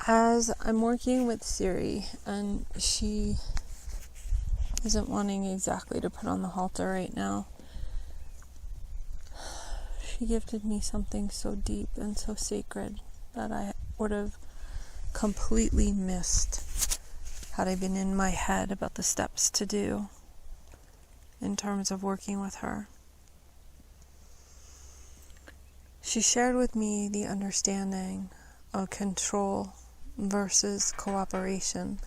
As I'm working with Siri, and she isn't wanting exactly to put on the halter right now, she gifted me something so deep and so sacred that I would have completely missed had I been in my head about the steps to do in terms of working with her. She shared with me the understanding of control versus cooperation.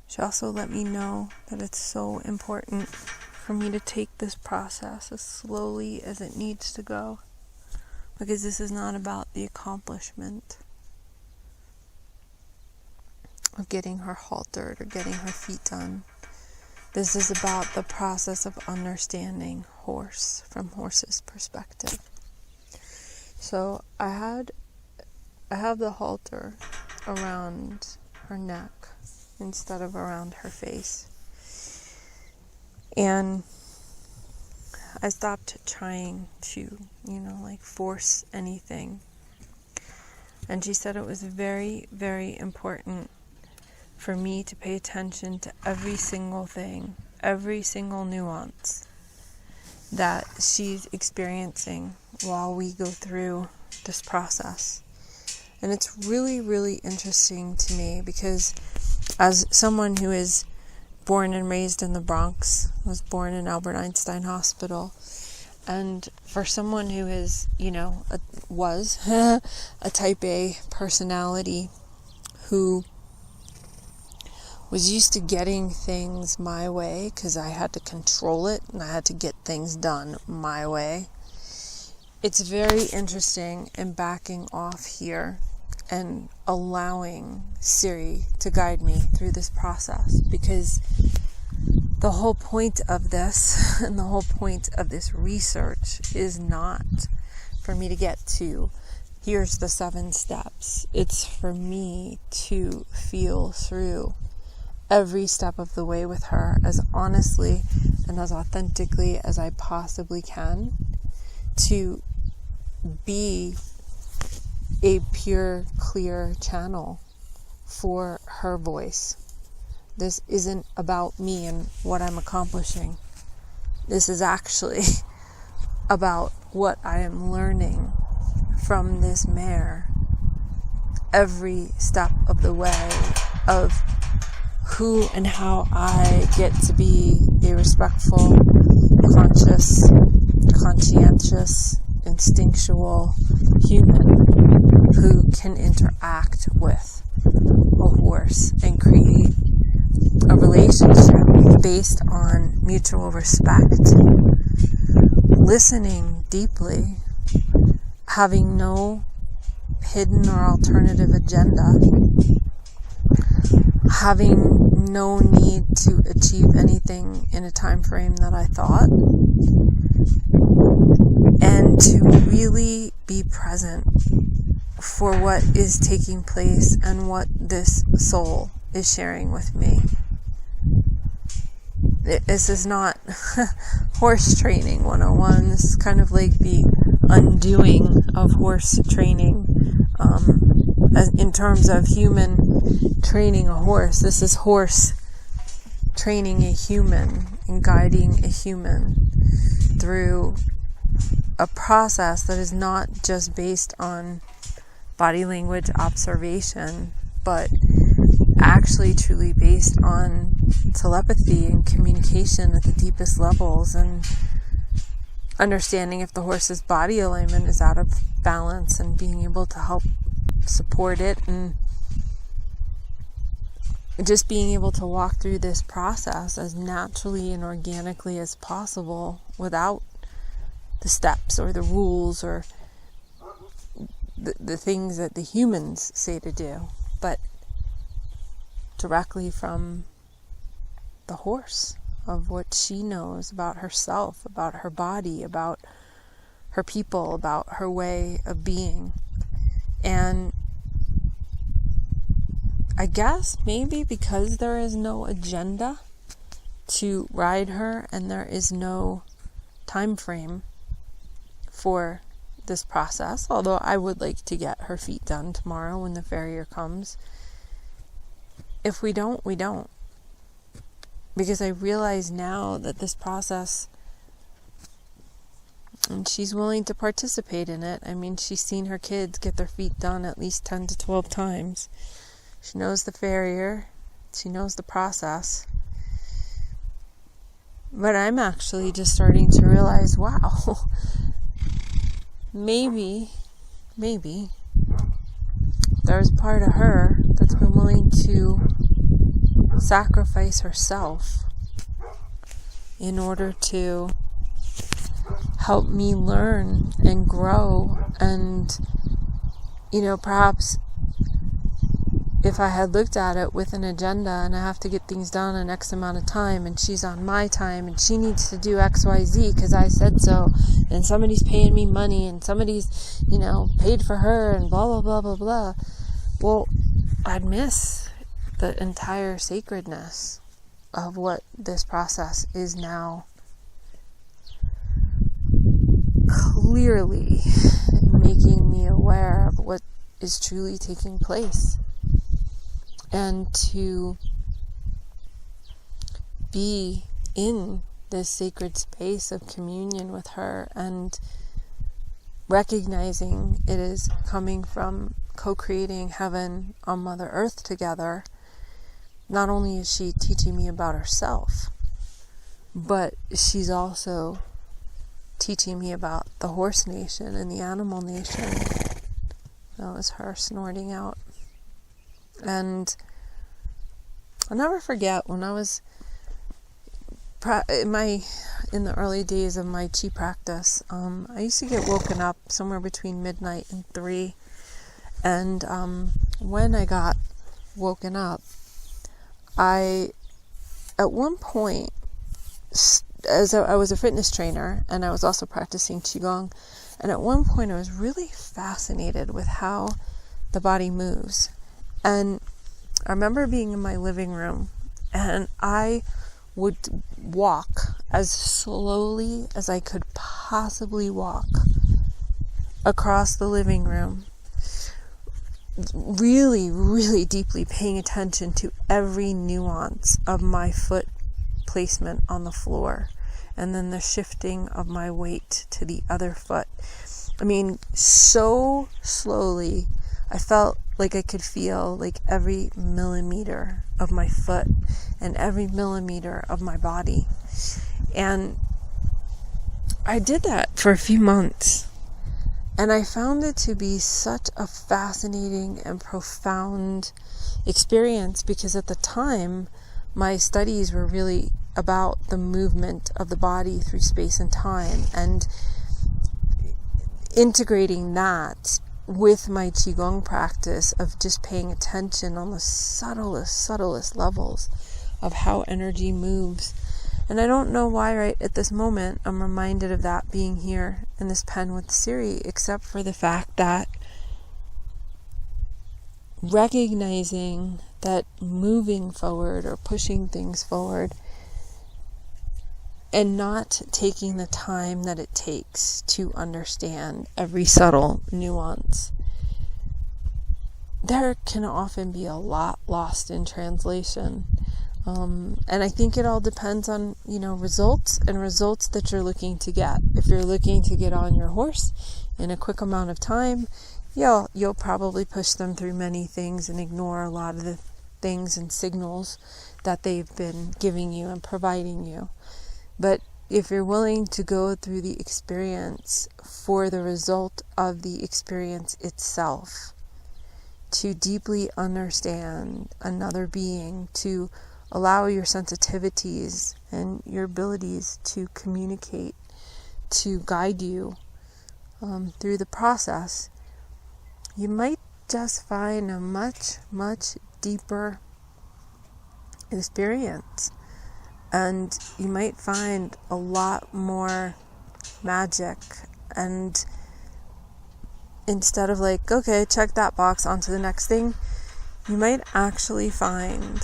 She also let me know that it's so important for me to take this process as slowly as it needs to go, because this is not about the accomplishment of getting her haltered or getting her feet done. This is about the process of understanding horse from horse's perspective. So I have the halter around her neck instead of around her face. And I stopped trying to, force anything. And she said it was very, very important for me to pay attention to every single thing, every single nuance that she's experiencing while we go through this process. And it's really, really interesting to me because as someone who is born and raised in the Bronx, was born in Albert Einstein Hospital, and for someone who is, was a type A personality who was used to getting things my way because I had to control it and I had to get things done my way. It's very interesting in backing off here and allowing Siri to guide me through this process, because the whole point of this and the whole point of this research is not for me to get to here's the 7 steps. It's for me to feel through every step of the way with her as honestly and as authentically as I possibly can, to be a pure, clear channel for her voice. This isn't about me and what I'm accomplishing. This is actually about what I am learning from this mare every step of the way, of who and how I get to be a respectful, conscious, conscientious, instinctual human who can interact with a horse and create a relationship based on mutual respect, listening deeply, having no hidden or alternative agenda, having no need to achieve anything in a time frame that I thought, and to really be present for what is taking place and what this soul is sharing with me. This is not horse training 101. This is kind of like the undoing of horse training. In terms of human training a horse, this is horse training a human and guiding a human through a process that is not just based on body language observation, but actually truly based on telepathy and communication at the deepest levels, and understanding if the horse's body alignment is out of balance and being able to help support it, and just being able to walk through this process as naturally and organically as possible without the steps or the rules or the things that the humans say to do, but directly from the horse, of what she knows about herself, about her body, about her people, about her way of being. And I guess maybe because there is no agenda to ride her and there is no time frame for this process, although I would like to get her feet done tomorrow when the farrier comes. If we don't, we don't. Because I realize now that this process, and she's willing to participate in it. I mean, she's seen her kids get their feet done at least 10 to 12 times. She knows the farrier. She knows the process. But I'm actually just starting to realize, wow, maybe there's part of her that's been willing to sacrifice herself in order to help me learn and grow. And, perhaps if I had looked at it with an agenda and I have to get things done in X amount of time and she's on my time and she needs to do X, Y, Z because I said so, and somebody's paying me money and somebody's, paid for her and blah, blah, blah, blah, blah. Well, I'd miss the entire sacredness of what this process is now clearly making me aware of what is truly taking place. And to be in this sacred space of communion with her and recognizing it is coming from co-creating heaven on Mother Earth together. Not only is she teaching me about herself, but she's also teaching me about the horse nation and the animal nation. That was her snorting out. And I'll never forget when I was in the early days of my chi practice, I used to get woken up somewhere between midnight and 3. And when I got woken up, at one point, as I was a fitness trainer and I was also practicing Qigong, and at one point I was really fascinated with how the body moves. And I remember being in my living room and I would walk as slowly as I could possibly walk across the living room, really, really deeply paying attention to every nuance of my foot placement on the floor and then the shifting of my weight to the other foot. I mean, so slowly I felt like I could feel like every millimeter of my foot and every millimeter of my body. And I did that for a few months. And I found it to be such a fascinating and profound experience because at the time, my studies were really about the movement of the body through space and time, and integrating that with my Qigong practice of just paying attention on the subtlest levels of how energy moves. And I don't know why right at this moment I'm reminded of that being here in this pen with Siri, except for the fact that recognizing that moving forward or pushing things forward and not taking the time that it takes to understand every subtle nuance. There can often be a lot lost in translation. And I think it all depends on, results that you're looking to get. If you're looking to get on your horse in a quick amount of time, you'll probably push them through many things and ignore a lot of the things and signals that they've been giving you and providing you. But if you're willing to go through the experience for the result of the experience itself, to deeply understand another being, to allow your sensitivities and your abilities to communicate, to guide you through the process, you might just find a much, much deeper experience. And you might find a lot more magic. And instead of like, okay, check that box, onto the next thing, you might actually find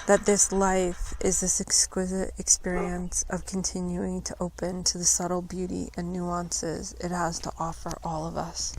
that this life is this exquisite experience of continuing to open to the subtle beauty and nuances it has to offer all of us.